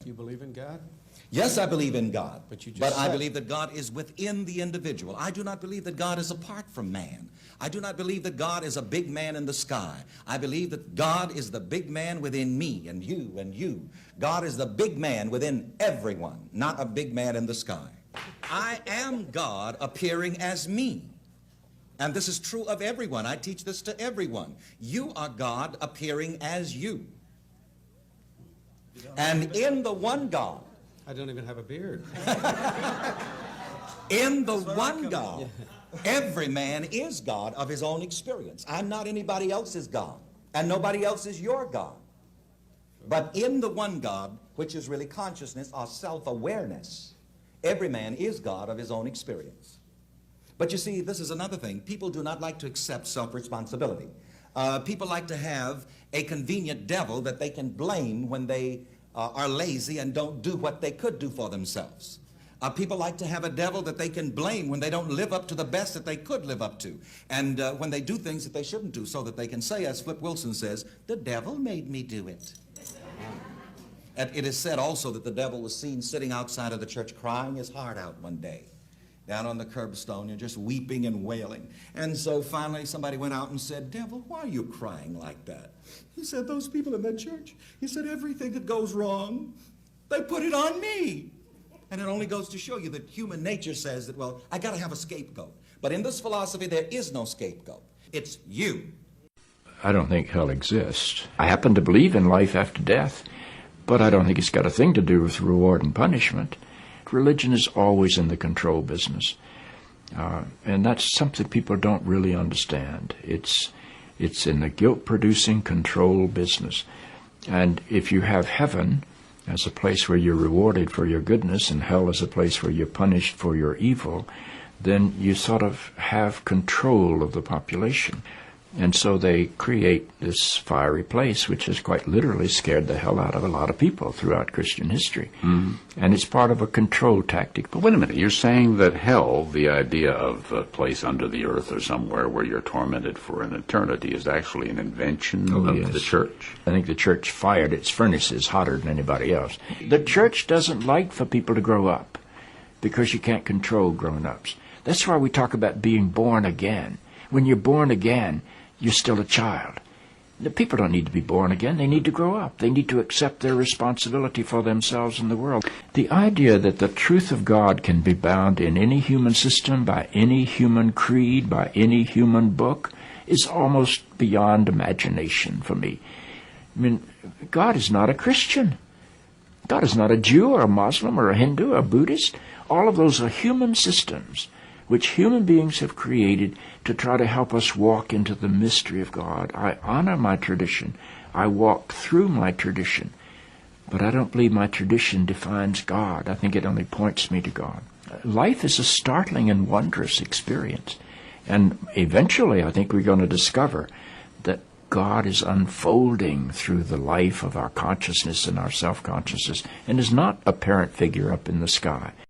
you believe in God? Yes, I believe in God, But you just but I said- believe that God is within the individual. I do not believe that God is apart from man. I do not believe that God is a big man in the sky. I believe that God is the big man within me and you and you. God is the big man within everyone, not a big man in the sky. I am God appearing as me. And this is true of everyone. I teach this to everyone. You are God appearing as you. And in the one God, I don't even have a beard. in the one God, every man is God of his own experience. I'm not anybody else's God, and nobody else is your God. But in the one God, which is really consciousness or self-awareness, every man is God of his own experience. But you see, this is another thing. People do not like to accept self-responsibility. People like to have a convenient devil that they can blame when they are lazy and don't do what they could do for themselves. People like to have a devil that they can blame when they don't live up to the best that they could live up to, and when they do things that they shouldn't do, so that they can say, as Flip Wilson says, the devil made me do it. And it is said also that the devil was seen sitting outside of the church crying his heart out one day, down on the curbstone, and just weeping and wailing. And so finally somebody went out and said, devil, why are you crying like that? He said, those people in that church, he said, everything that goes wrong, they put it on me. And it only goes to show you that human nature says that, well, I got to have a scapegoat. But in this philosophy, there is no scapegoat. It's you. I don't think hell exists. I happen to believe in life after death, but I don't think it's got a thing to do with reward and punishment. Religion is always in the control business. And that's something people don't really understand. It's in the guilt-producing control business. And if you have heaven as a place where you're rewarded for your goodness and hell as a place where you're punished for your evil, then you sort of have control of the population. And so they create this fiery place, which has quite literally scared the hell out of a lot of people throughout Christian history. Mm-hmm. And it's part of a control tactic. But wait a minute, you're saying that hell, the idea of a place under the earth or somewhere where you're tormented for an eternity, is actually an invention of the church? I think the church fired its furnaces hotter than anybody else. The church doesn't like for people to grow up because you can't control grown-ups. That's why we talk about being born again. When you're born again, you're still a child. The people don't need to be born again. They need to grow up. They need to accept their responsibility for themselves and the world. The idea that the truth of God can be bound in any human system, by any human creed, by any human book, is almost beyond imagination for me. I mean, God is not a Christian. God is not a Jew or a Muslim or a Hindu or a Buddhist. All of those are human systems which human beings have created to try to help us walk into the mystery of God. I honor my tradition. I walk through my tradition. But I don't believe my tradition defines God. I think it only points me to God. Life is a startling and wondrous experience. And eventually I think we're going to discover that God is unfolding through the life of our consciousness and our self-consciousness and is not a parent figure up in the sky.